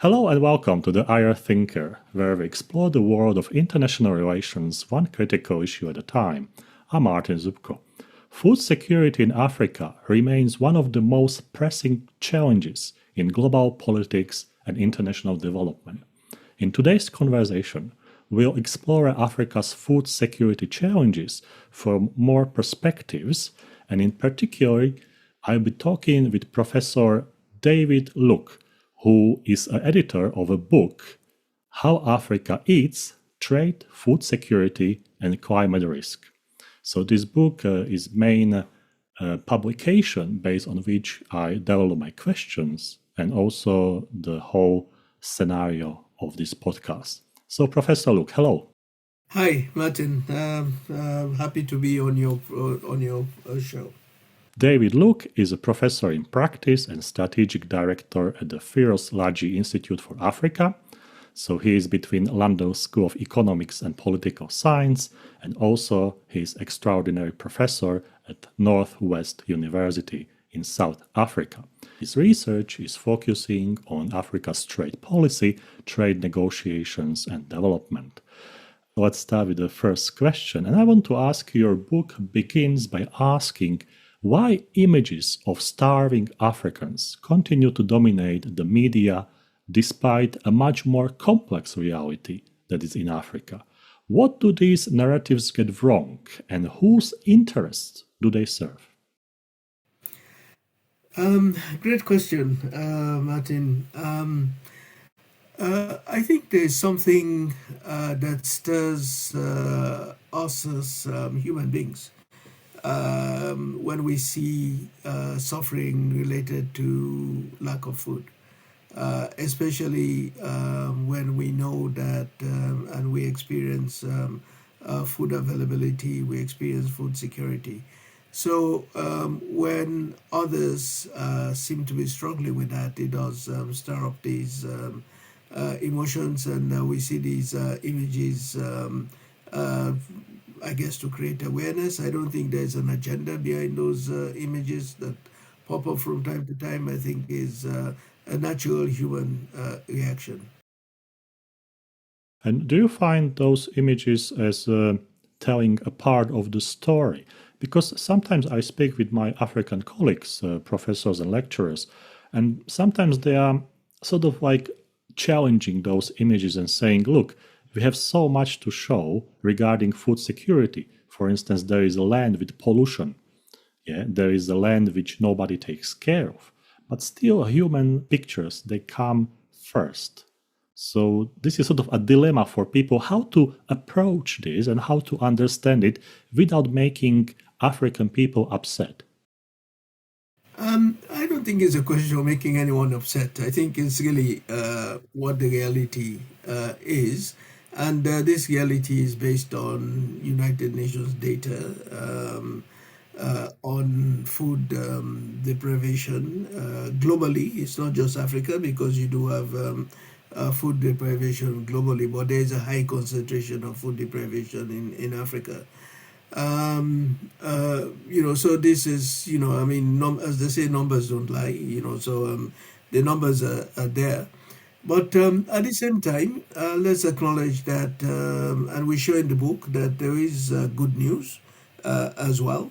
Hello and welcome to the IR Thinker, where we explore the world of international relations one critical issue at a time. I'm Martin Zubko. Food security in Africa remains one of the most pressing challenges in global politics and international development. In today's conversation, we'll explore Africa's food security challenges from more perspectives, and in particular, I'll be talking with Professor David Luke, who is an editor of a book, How Africa Eats, Trade, Food Security, and Climate Risk. So this book is main publication based on which I develop my questions and also the whole scenario of this podcast. So Professor Luke, hello. Hi, Martin. Happy to be on your show. David Luke is a professor in practice and strategic director at the Firoz Laji Institute for Africa. So he is between London School of Economics and Political Science, and also he is extraordinary professor at Northwest University in South Africa. His research is focusing on Africa's trade policy, trade negotiations, and development. Let's start with the first question. And I want to ask, your book begins by asking why images of starving Africans continue to dominate the media despite a much more complex reality that is in Africa. What do these narratives get wrong, and whose interests do they serve? Great question, Martin. I think there's something that stirs us as human beings when we see suffering related to lack of food, especially when we know that and we experience food availability, we experience food security. So when others seem to be struggling with that, it does stir up these emotions, and we see these images. I guess to create awareness. I don't think there's an agenda behind those images that pop up from time to time. I think is a natural human reaction. And do you find those images as telling a part of the story? Because sometimes I speak with my African colleagues, professors and lecturers, and sometimes they are sort of like challenging those images and saying, look, we have so much to show regarding food security. For instance, there is a land with pollution. Yeah, there is a land which nobody takes care of. But still, human pictures, they come first. So this is sort of a dilemma for people, how to approach this and how to understand it without making African people upset. I don't think it's a question of making anyone upset. I think it's really what the reality is. And this reality is based on United Nations data on food deprivation globally. It's not just Africa, because you do have food deprivation globally, but there is a high concentration of food deprivation in Africa. So this is, I mean, as they say, numbers don't lie, so the numbers are there. But at the same time, let's acknowledge that, and we show in the book that there is good news as well.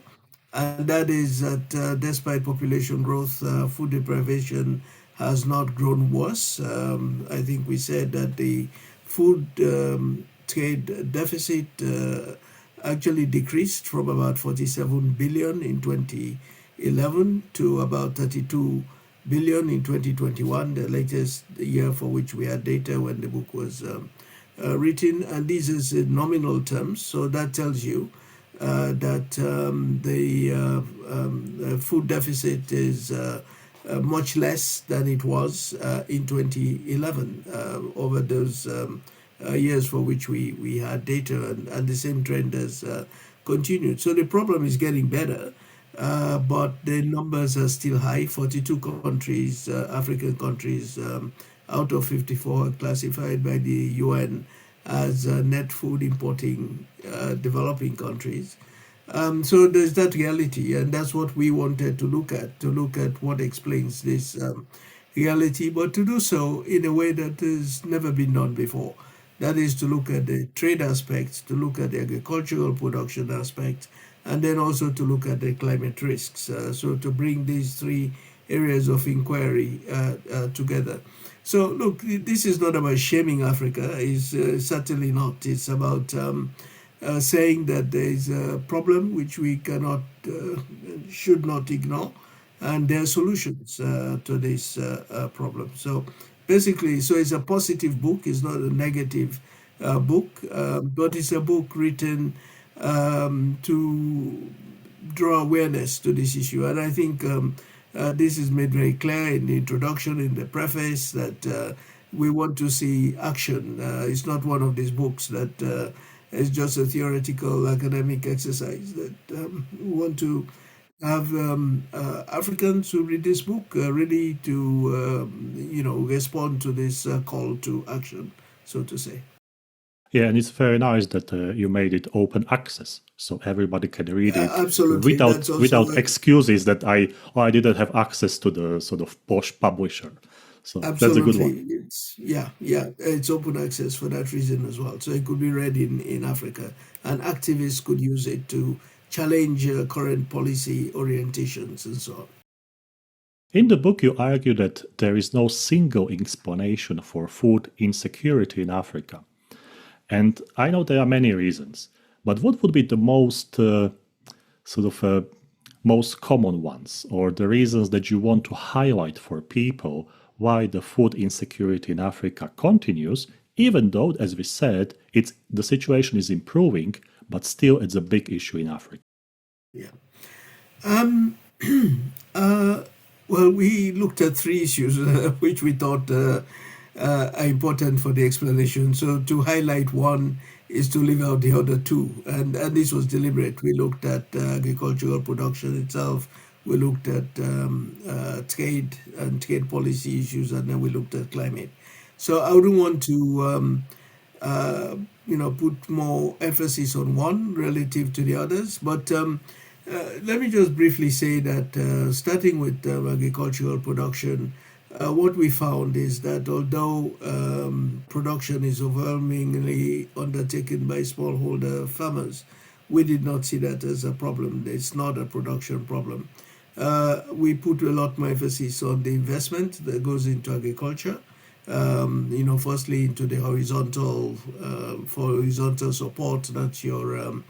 And that is that despite population growth, food deprivation has not grown worse. I think we said that the food trade deficit actually decreased from about 47 billion in 2011 to about 32 billion in 2021, the latest year for which we had data when the book was written. And this is in nominal terms, so that tells you that the food deficit is much less than it was in 2011 over those years for which we had data, and the same trend has continued. So the problem is getting better. But the numbers are still high. 42 countries, African countries, out of 54 are classified by the UN as net food importing developing countries. So there's that reality, and that's what we wanted to look at what explains this reality, but to do so in a way that has never been done before. That is to look at the trade aspects, to look at the agricultural production aspect, and then also to look at the climate risks. So to bring these three areas of inquiry together. So look, this is not about shaming Africa. It's certainly not. It's about saying that there is a problem which we cannot, should not ignore, and there are solutions to this problem. So basically, so it's a positive book. It's not a negative book, but it's a book written to draw awareness to this issue. And I think this is made very clear in the introduction, in the preface, that we want to see action. It's not one of these books that is just a theoretical academic exercise. That we want to have Africans who read this book really to, respond to this call to action, so to say. Yeah, and it's very nice that you made it open access, so everybody can read it Absolutely. That's also without excuses that I didn't have access to the sort of posh publisher. So that's a good absolutely. one. It's open access for that reason as well. So it could be read in Africa, and activists could use it to challenge current policy orientations and so on. In the book, you argue that there is no single explanation for food insecurity in Africa. And I know there are many reasons, but what would be the most most common ones, or the reasons that you want to highlight for people why the food insecurity in Africa continues, even though, as we said, the situation is improving, but still it's a big issue in Africa. Yeah. Um, uh, well, we looked at three issues which we thought are important for the explanation. So to highlight one is to leave out the other two, and this was deliberate. We looked at agricultural production itself. We looked at trade and trade policy issues, and then we looked at climate. So I wouldn't want to, put more emphasis on one relative to the others. But let me just briefly say that starting with agricultural production, what we found is that although production is overwhelmingly undertaken by smallholder farmers, we did not see that as a problem. It's not a production problem. We put a lot more emphasis on the investment that goes into agriculture. Firstly into the for horizontal support. That's your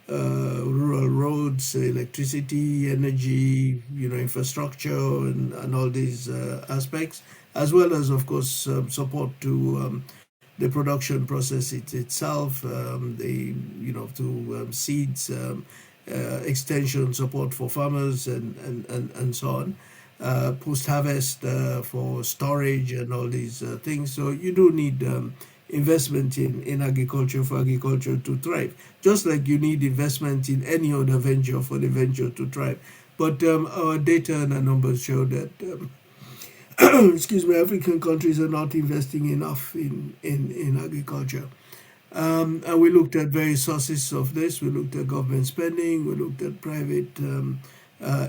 rural roads, electricity, energy, infrastructure, and all these aspects, as well as, of course, support to the production process itself, to seeds, extension support for farmers, and so on. Post harvest for storage and all these things. So you do need investment in agriculture for agriculture to thrive, just like you need investment in any other venture for the venture to thrive. But our data and our numbers show that, excuse me, African countries are not investing enough in agriculture. And we looked at various sources of this. We looked at government spending. We looked at private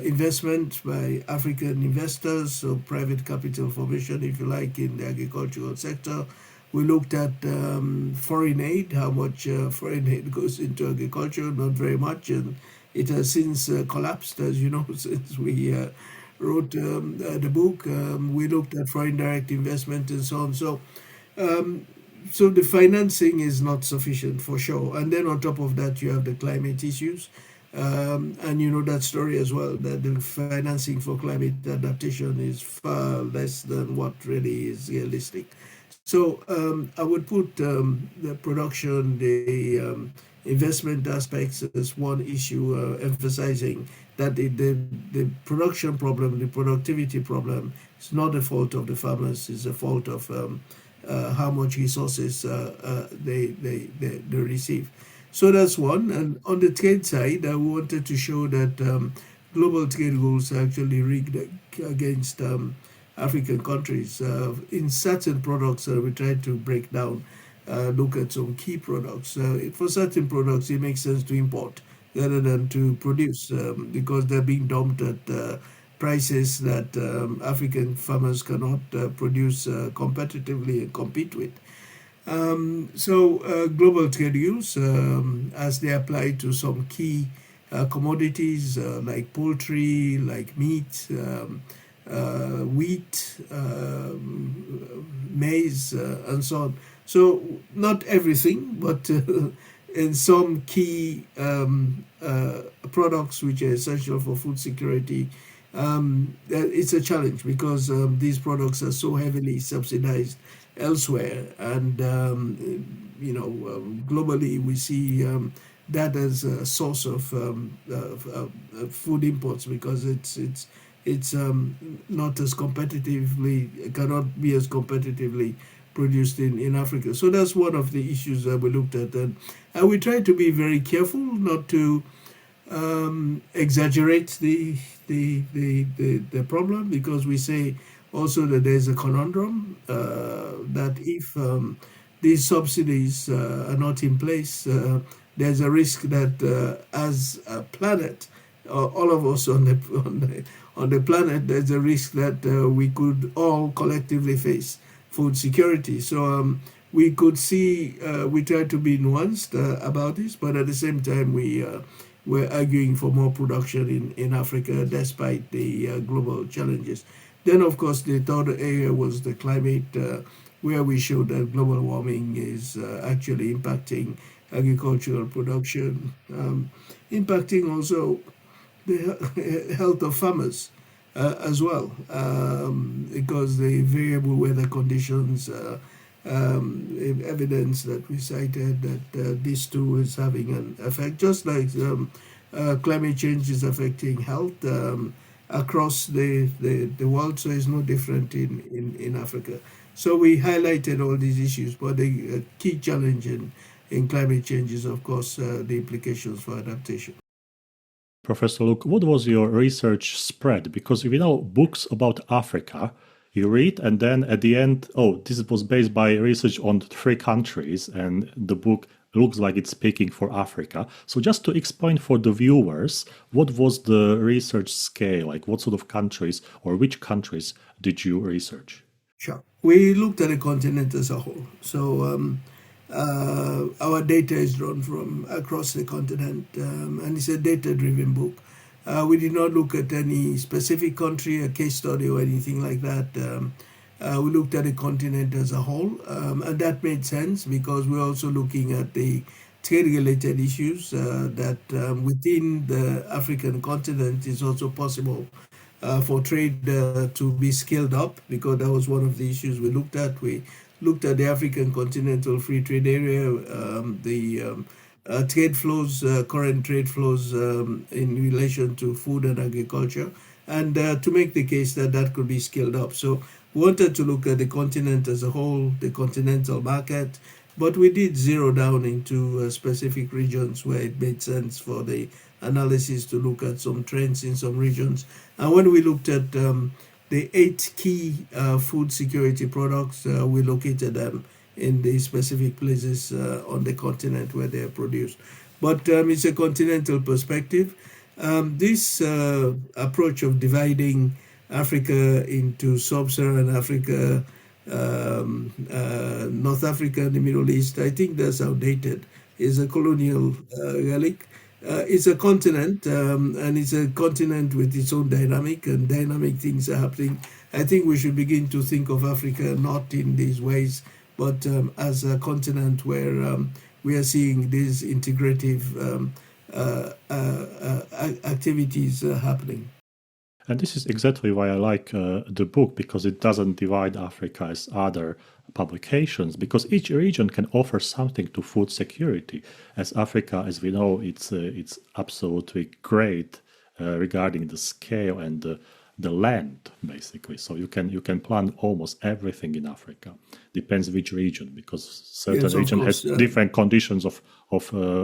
investment by African investors, so private capital formation, if you like, in the agricultural sector. We looked at foreign aid, how much foreign aid goes into agriculture, not very much, and it has since collapsed, as you know, since we wrote the book. We looked at foreign direct investment and so on. So the financing is not sufficient for sure. And then on top of that, you have the climate issues. And you know that story as well, that the financing for climate adaptation is far less than what really is realistic. So I would put the production, the investment aspects as one issue, emphasizing that the production problem, the productivity problem, is not the fault of the farmers, it's the fault of how much resources they receive. So that's one. And on the trade side, I wanted to show that global trade rules are actually rigged against African countries. In certain products, we try to break down, look at some key products. For certain products, it makes sense to import rather than to produce because they're being dumped at prices that African farmers cannot produce competitively and compete with. Global trade rules, as they apply to some key commodities like poultry, like meat, wheat, maize, and so on. So, not everything, but in some key products which are essential for food security, it's a challenge because these products are so heavily subsidized elsewhere, and globally we see that as a source of food imports because it's not as competitively cannot be as competitively produced in Africa. So that's one of the issues that we looked at, and we try to be very careful not to exaggerate the problem because we say also that there's a conundrum that if these subsidies are not in place, there's a risk that as a planet, all of us on the planet, there's a risk that we could all collectively face food security. So we could see we try to be nuanced about this, but at the same time we're arguing for more production in Africa despite the global challenges. Then, of course, the third area was the climate, where we showed that global warming is actually impacting agricultural production, impacting also the health of farmers as well, because the variable weather conditions, evidence that we cited that this too is having an effect, just like climate change is affecting health across the world, so it's no different in Africa. So we highlighted all these issues, but the key challenge in climate change is, of course, the implications for adaptation. Professor Luke, what was your research spread? Because we know books about Africa, you read, and then at the end, this was based by research on 3 countries, and the book looks like it's speaking for Africa. So just to explain for the viewers, what was the research scale? Like what sort of countries or which countries did you research? Sure. We looked at the continent as a whole. So our data is drawn from across the continent, and it's a data-driven book. We did not look at any specific country, a case study, or anything like that. We looked at the continent as a whole, and that made sense because we're also looking at the trade-related issues that within the African continent is also possible for trade to be scaled up, because that was one of the issues we looked at. We looked at the African Continental Free Trade Area, the trade flows, current trade flows in relation to food and agriculture, and to make the case that that could be scaled up. So we wanted to look at the continent as a whole, the continental market, but we did zero down into specific regions where it made sense for the analysis to look at some trends in some regions. And when we looked at the 8 key food security products, we located them in the specific places on the continent where they are produced. But it's a continental perspective. This approach of dividing Africa into sub-Saharan Africa, North Africa, and the Middle East, I think that's outdated. It's a colonial relic. It's a continent, and it's a continent with its own dynamic, and dynamic things are happening. I think we should begin to think of Africa not in these ways, but as a continent where we are seeing these integrative activities happening. And this is exactly why I like the book, because it doesn't divide Africa as other publications, because each region can offer something to food security. As Africa, as we know, it's absolutely great regarding the scale and the land, basically. So you can plant almost everything in Africa. Depends which region, because certain region has different conditions of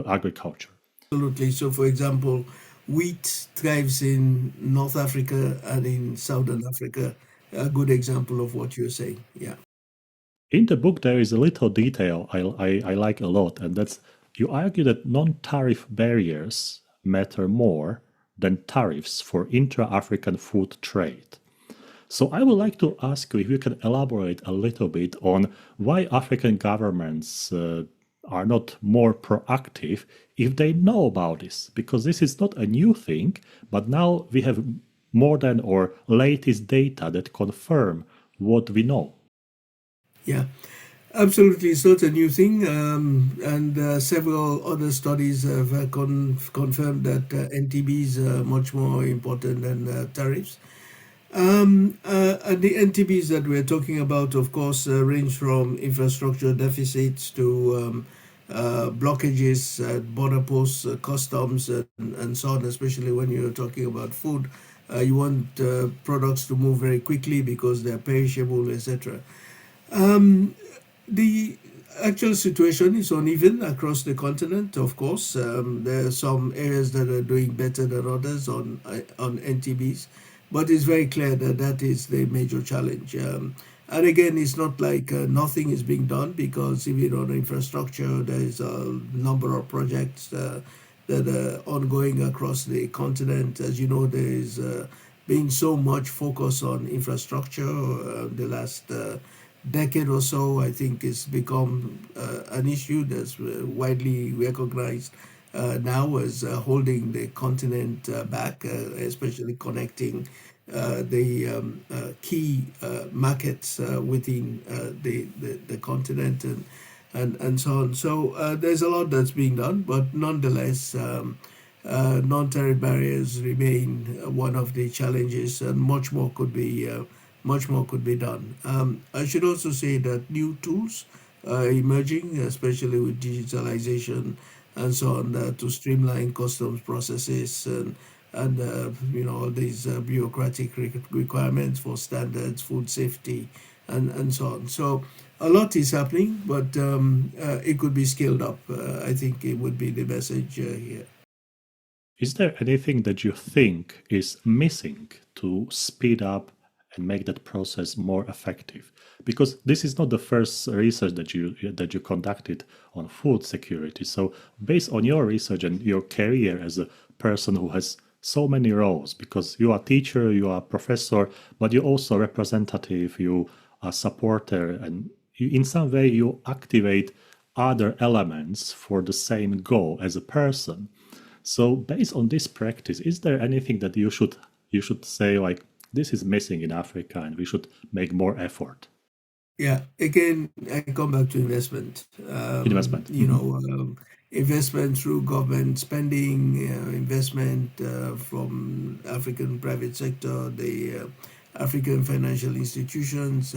agriculture. Absolutely. So, for example, wheat thrives in North Africa and in Southern Africa. A good example of what you're saying. Yeah. In the book, there is a little detail I like a lot, and that's you argue that non-tariff barriers matter more than tariffs for intra-African food trade. So I would like to ask you if you can elaborate a little bit on why African governments are not more proactive if they know about this, because this is not a new thing, but now we have modern or latest data that confirm what we know. Yeah, absolutely. It's not a new thing, and several other studies have confirmed that NTBs are much more important than tariffs. And the NTBs that we're talking about, of course, range from infrastructure deficits to blockages at border posts, customs, and so on, especially when you're talking about food. You want products to move very quickly because they're perishable, etc. The actual situation is uneven across the continent, of course. There are some areas that are doing better than others on NTBs, but it's very clear that that is the major challenge. And again, it's not like nothing is being done, because even on infrastructure, there is a number of projects that are ongoing across the continent. As you know, there is been so much focus on infrastructure the last decade or so. I think it's become an issue that's widely recognized now as holding the continent back, especially connecting the key markets within the continent and so on. So there's a lot that's being done, but nonetheless, non-tariff barriers remain one of the challenges, and much more could be done. I should also say that new tools are emerging, especially with digitalization and so on, to streamline customs processes and all these bureaucratic requirements for standards, food safety, and so on. So a lot is happening, but it could be scaled up. I think it would be the message here. Is there anything that you think is missing to speed up and make that process more effective? Because this is not the first research that you conducted on food security. So based on your research and your career as a person who has so many roles, because you are a teacher, you are a professor, but you're also a representative, you are a supporter, and in some way you activate other elements for the same goal as a person. So based on this practice, is there anything that you should say, like, this is missing in Africa and we should make more effort? Yeah, again, I come back to investment. Investment. Investment through government spending, investment from African private sector, the African financial institutions,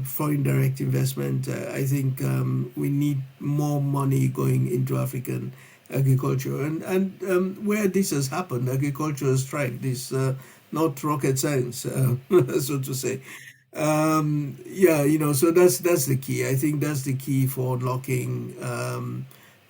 foreign direct investment. I think we need more money going into African agriculture, and where this has happened, agriculture has thrived. It's not rocket science, so to say. Yeah, so that's the key. I think that's the key for unlocking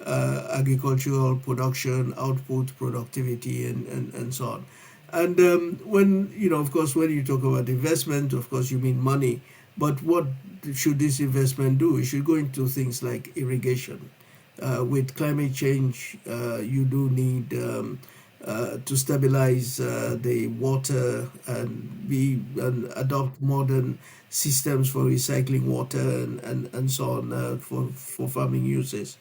agricultural production, output, productivity, and so on. And when, of course, when you talk about investment, of course, you mean money. But what should this investment do? It should go into things like irrigation. With climate change, you do need to stabilize the water and adopt modern systems for recycling water and so on for farming uses.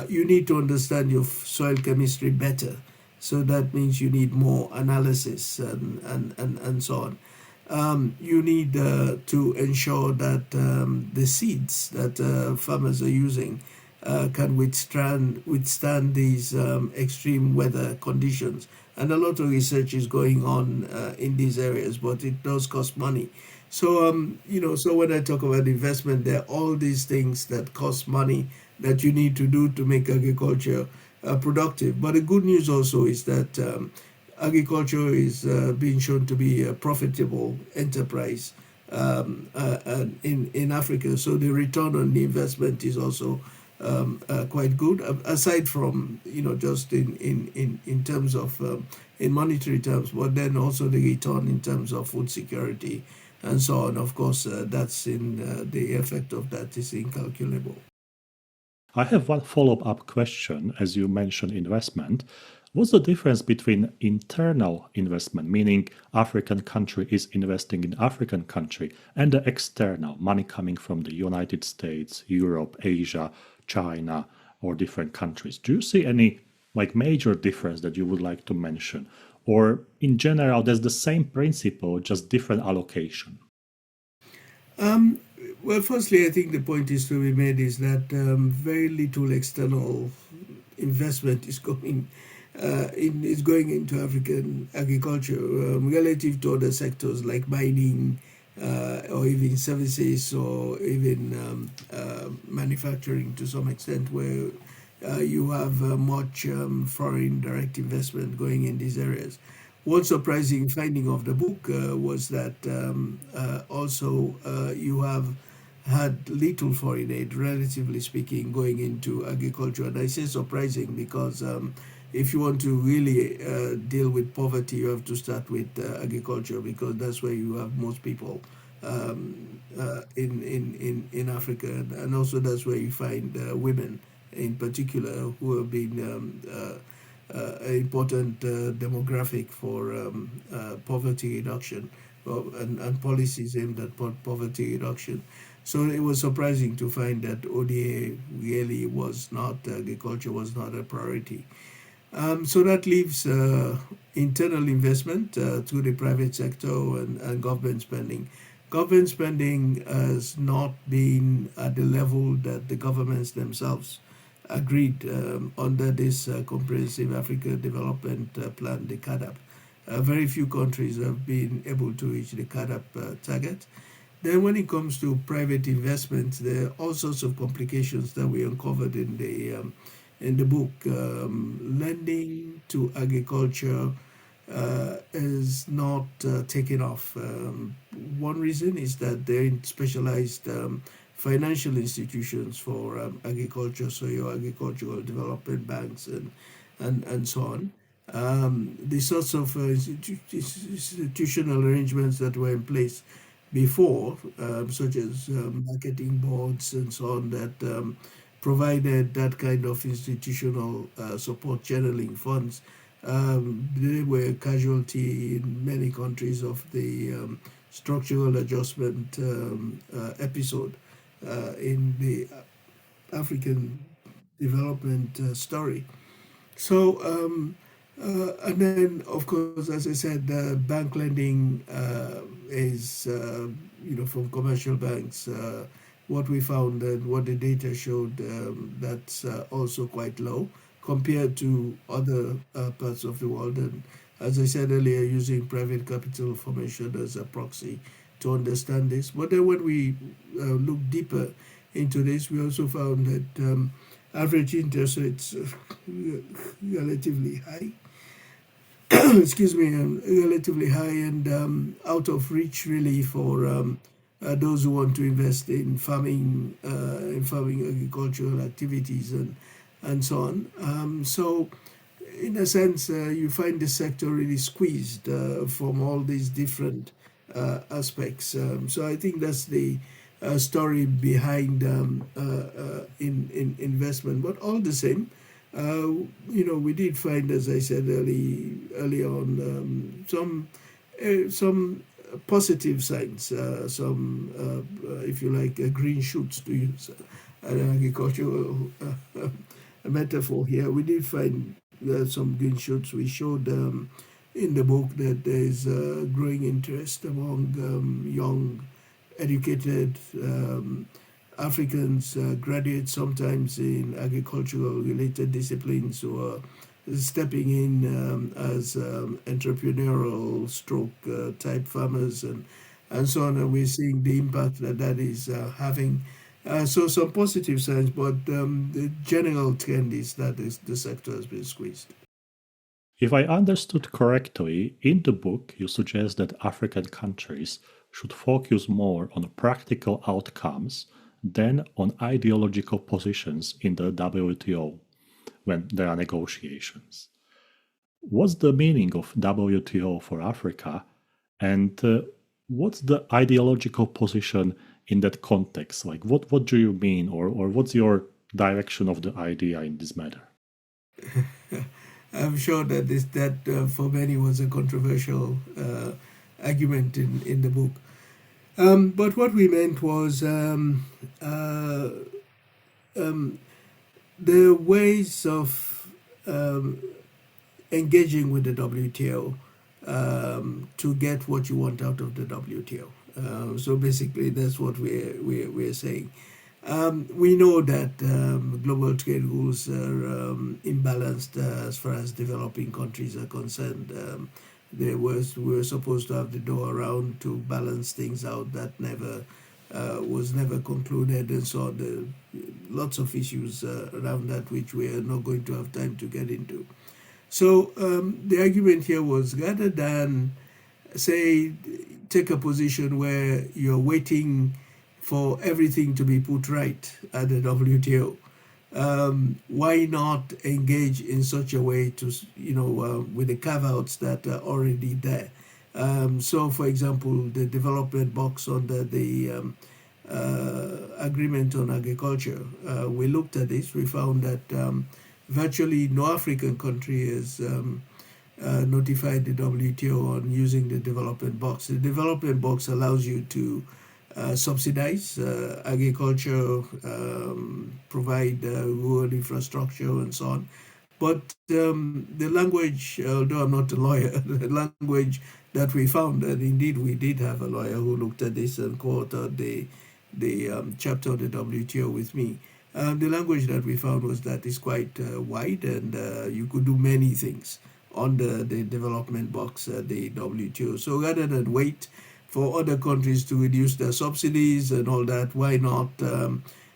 You need to understand your soil chemistry better. So that means you need more analysis and so on. You need to ensure that the seeds that farmers are using can withstand these extreme weather conditions. And a lot of research is going on in these areas, but it does cost money. So so when I talk about investment, there are all these things that cost money that you need to do to make agriculture productive. But the good news also is that agriculture is being shown to be a profitable enterprise in Africa. So the return on the investment is also quite good, aside from just in terms of in monetary terms, but then also the return in terms of food security and so on. Of course, that's in the effect of that is incalculable. I have one follow-up question. As you mentioned investment, What's the difference between internal investment, meaning African country is investing in African country, and the external, money coming from the United States, Europe, Asia, China, or different countries? Do you see any major difference that you would like to mention? Or in general, there's the same principle, just different allocation? Um, well, firstly, I think the point is to be made is that very little external investment is going into African agriculture relative to other sectors like mining or even services or even manufacturing to some extent, where you have much foreign direct investment going in these areas. One surprising finding of the book was that also you have had little foreign aid, relatively speaking, going into agriculture. And I say surprising because if you want to really deal with poverty, you have to start with agriculture, because that's where you have most people in Africa. And also that's where you find women in particular who have been an important demographic for poverty reduction and policies aimed at poverty reduction. So it was surprising to find that ODA really was not, agriculture was not a priority. So that leaves internal investment through the private sector and government spending. Government spending has not been at the level that the governments themselves agreed under this Comprehensive Africa Development Plan, the CADAP. Very few countries have been able to reach the CADAP target. Then, when it comes to private investments, there are all sorts of complications that we uncovered in the book. Lending to agriculture is not taking off. One reason is that they're in specialized financial institutions for agriculture, so your agricultural development banks and so on. The sorts of institutional arrangements that were in place before, such as marketing boards and so on, that provided that kind of institutional support, channeling funds. They were casualty in many countries of the structural adjustment episode in the African development story. So, and then, of course, as I said, bank lending is, from commercial banks. What we found and what the data showed, that's also quite low compared to other parts of the world. And as I said earlier, using private capital formation as a proxy to understand this. But then when we look deeper into this, we also found that average interest rates relatively high. Excuse me, relatively high and out of reach really for those who want to invest in farming agricultural activities and so on. So, in a sense, you find the sector really squeezed from all these different aspects. So I think that's the story behind in investment. But all the same, we did find, as I said early on, some positive signs, if you like, green shoots, to use an agricultural metaphor here. We did find some green shoots. We showed in the book that there is growing interest among young, educated Africans, graduates sometimes in agricultural related disciplines, who are stepping in as entrepreneurial stroke type farmers and so on. And we're seeing the impact that is having. So some positive signs, but the general trend is that the sector has been squeezed. If I understood correctly, in the book you suggest that African countries should focus more on practical outcomes than on ideological positions in the WTO when there are negotiations. What's the meaning of WTO for Africa, and what's the ideological position in that context? Like, what do you mean, or what's your direction of the idea in this matter? I'm sure that for many was a controversial argument in the book. But what we meant was uh, um, the ways of engaging with the WTO to get what you want out of the WTO. So basically, that's what we're saying. We know that global trade rules are imbalanced as far as developing countries are concerned. We were supposed to have the door around to balance things out. That never was never concluded, and so lots of issues around that which we are not going to have time to get into. So the argument here was, rather than say take a position where you're waiting for everything to be put right at the WTO, why not engage in such a way to, with the carve-outs that are already there? So, for example, the development box under the agreement on agriculture, we looked at this. We found that virtually no African country has notified the WTO on using the development box. The development box allows you to subsidize agriculture, provide rural infrastructure, and so on. But the language, although I'm not a lawyer, the language that we found, and indeed we did have a lawyer who looked at this and co-authored the chapter of the WTO with me. The language that we found was that it's quite wide, and you could do many things on the development box at the WTO. So rather than wait for other countries to reduce their subsidies and all that, why not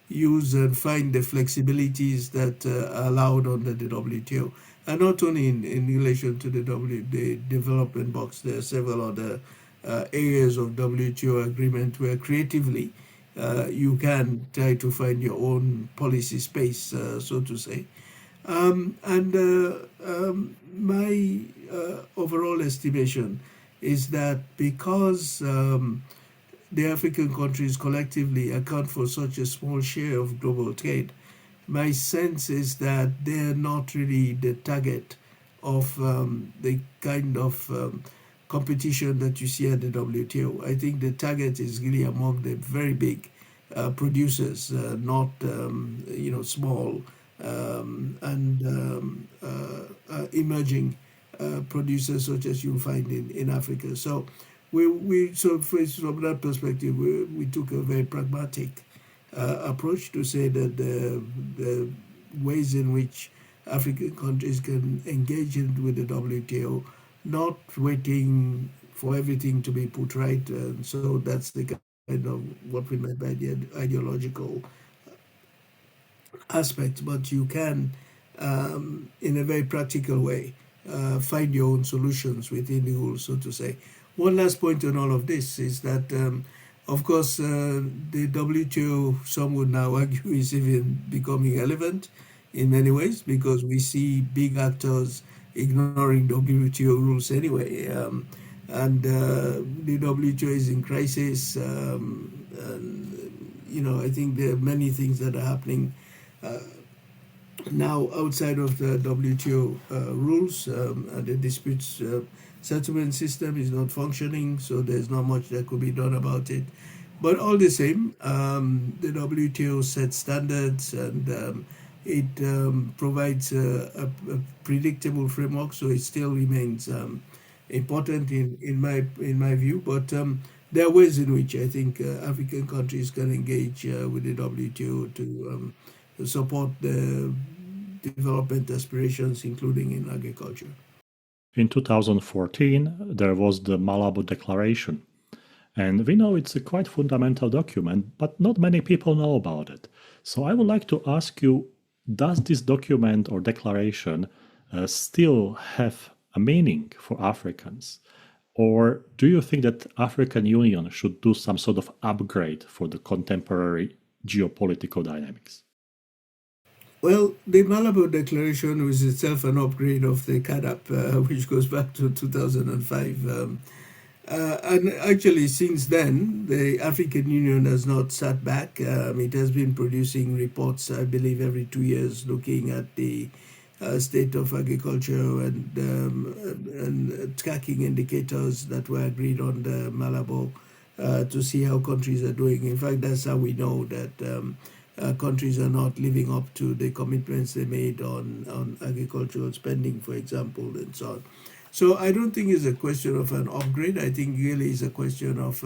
use and find the flexibilities that are allowed under the WTO? And not only in relation to the development box, there are several other areas of WTO agreement where creatively you can try to find your own policy space, so to say. My overall estimation is that because the African countries collectively account for such a small share of global trade, my sense is that they're not really the target of the kind of competition that you see at the WTO. I think the target is really among the very big producers, not small and emerging producers such as you'll find in Africa. So from that perspective, we took a very pragmatic approach to say that the ways in which African countries can engage with the WTO, not waiting for everything to be put right. And so that's the kind of what we meant by the ideological aspect. But you can, in a very practical way, find your own solutions within the rules, so to say. One last point on all of this is that, of course, the WTO, some would now argue, is even becoming irrelevant in many ways because we see big actors ignoring WTO rules anyway. And the WTO is in crisis. I think there are many things that are happening now outside of the WTO rules. The disputes settlement system is not functioning, so there's not much that could be done about it. But all the same, the WTO sets standards and it provides a predictable framework, so it still remains important in my view. But there are ways in which I think African countries can engage with the WTO to support the development aspirations, including in agriculture. In 2014, there was the Malabo Declaration. And we know it's a quite fundamental document, but not many people know about it. So I would like to ask you, does this document or declaration still have a meaning for Africans? Or do you think that African Union should do some sort of upgrade for the contemporary geopolitical dynamics? Well, the Malabo Declaration was itself an upgrade of the CADAP, which goes back to 2005. And actually, since then, the African Union has not sat back. It has been producing reports, I believe, every 2 years, looking at the state of agriculture and tracking indicators that were agreed on the Malabo to see how countries are doing. In fact, that's how we know that countries are not living up to the commitments they made on agricultural spending, for example, and so on. So I don't think it's a question of an upgrade. I think really it's a question of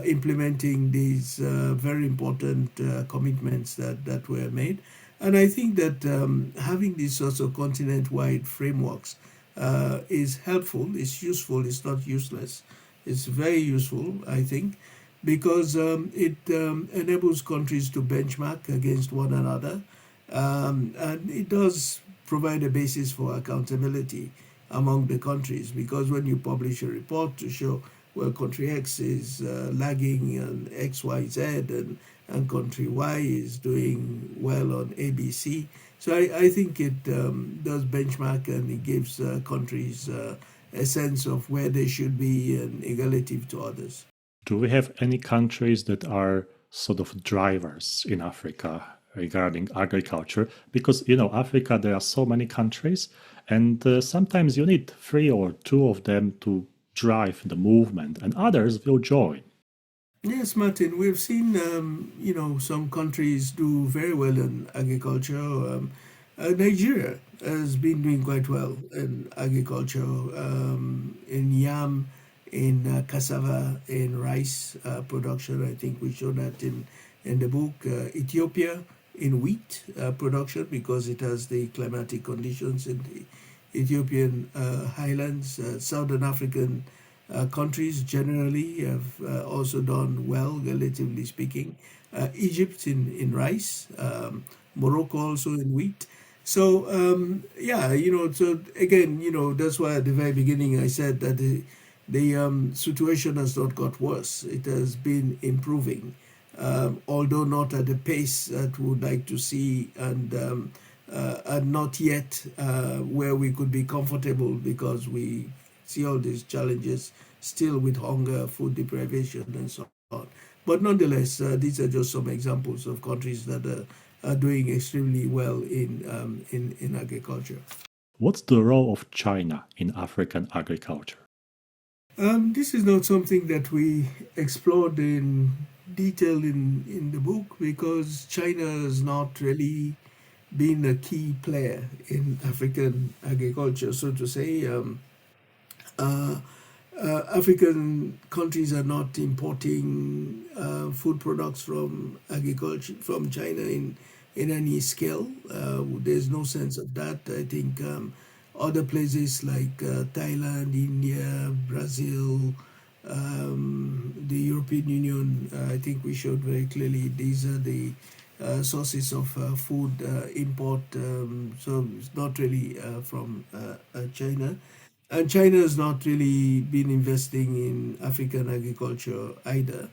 implementing these very important commitments that were made. And I think that having these sorts of continent-wide frameworks is helpful, it's useful, it's not useless. It's very useful, I think, because it enables countries to benchmark against one another, and it does provide a basis for accountability among the countries, because when you publish a report to show, well, country X is lagging on X, Y, Z, and country Y is doing well on ABC. So I think it does benchmark, and it gives countries a sense of where they should be and relative to others. Do we have any countries that are sort of drivers in Africa regarding agriculture? Because, Africa, there are so many countries, and sometimes you need three or two of them to drive the movement, and others will join. Yes, Martin, we've seen, some countries do very well in agriculture. Nigeria has been doing quite well in agriculture, in yam, in cassava, in rice production. I think we showed that in the book. Ethiopia in wheat production, because it has the climatic conditions in the Ethiopian highlands. Southern African countries generally have also done well, relatively speaking. Egypt in rice, Morocco also in wheat. So so again, that's why at the very beginning I said that the situation has not got worse. It has been improving, although not at the pace that we would like to see, and not yet where we could be comfortable, because we see all these challenges still with hunger, food deprivation, and so on. But nonetheless, these are just some examples of countries that are doing extremely well in agriculture. What's the role of China in African agriculture? This is not something that we explored in detail in the book, because China has not really been a key player in African agriculture, so to say. Uh, African countries are not importing food products from agriculture from China in any scale. There's no sense of that. I think other places like Thailand, India, Brazil, the European Union, I think we showed very clearly these are the sources of food import. So it's not really from China. And China has not really been investing in African agriculture either.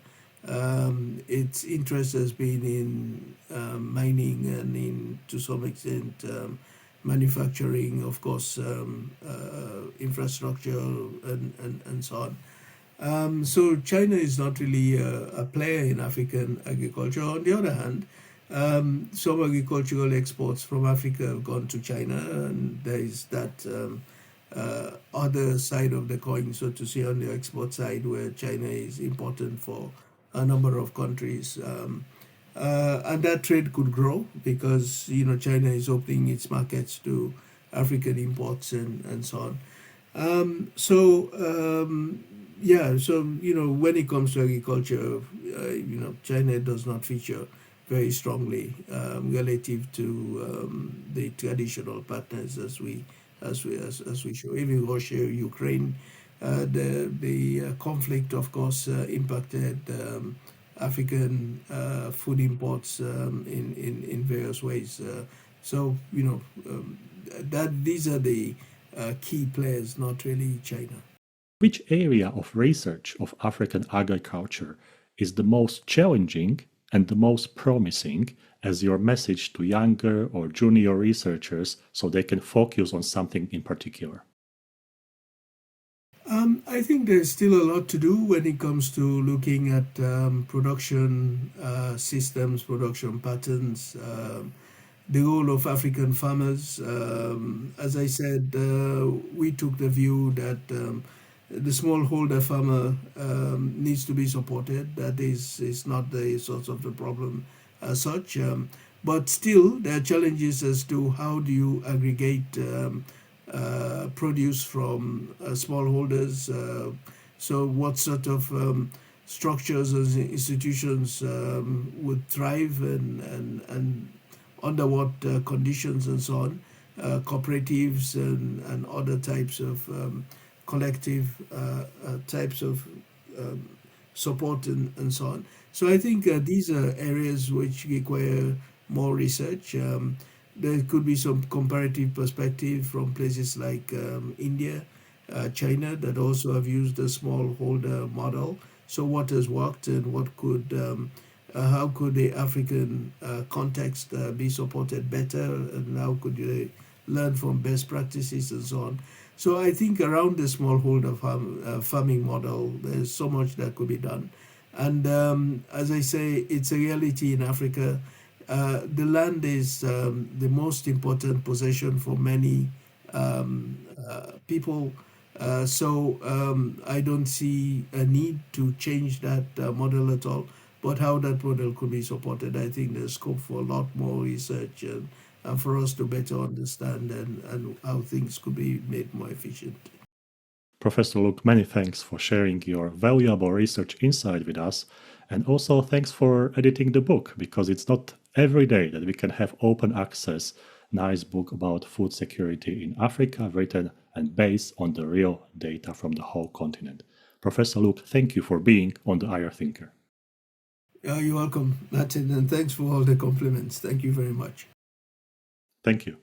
Its interest has been in mining and in, to some extent, manufacturing, of course, infrastructure, and so on. So China is not really a player in African agriculture. On the other hand, some agricultural exports from Africa have gone to China, and there is that other side of the coin, so to say, on the export side, where China is important for a number of countries. And that trade could grow, because China is opening its markets to African imports and so on. When it comes to agriculture, China does not feature very strongly relative to the traditional partners, as we show. Even Russia, Ukraine, the conflict, of course, impacted African food imports in various ways. That these are the key players, not really China. Which area of research of African agriculture is the most challenging and the most promising as your message to younger or junior researchers, so they can focus on something in particular? I think there's still a lot to do when it comes to looking at production systems, production patterns. the role of African farmers. As I said, we took the view that the smallholder farmer needs to be supported. That is not the source of the problem as such. But still, there are challenges as to how do you aggregate produce from smallholders. So, what sort of structures and institutions would thrive and under what conditions and so on, cooperatives and other types of collective types of um, support and so on. So I think these are areas which require more research. There could be some comparative perspective from places like India, China, that also have used the smallholder model. So what has worked and what could how could the African context be supported better, and how could they learn from best practices and so on. So I think around the smallholder farming model, there's so much that could be done. And as I say, it's a reality in Africa. The land is the most important possession for many people. I don't see a need to change that model at all. But how that model could be supported, I think there's scope for a lot more research and for us to better understand and how things could be made more efficient. Professor Luke, many thanks for sharing your valuable research insight with us. And also thanks for editing the book, because it's not every day that we can have open access, nice book about food security in Africa, written and based on the real data from the whole continent. Professor Luke, thank you for being on the IR Thinker. You're welcome, Martin, and thanks for all the compliments. Thank you very much. Thank you.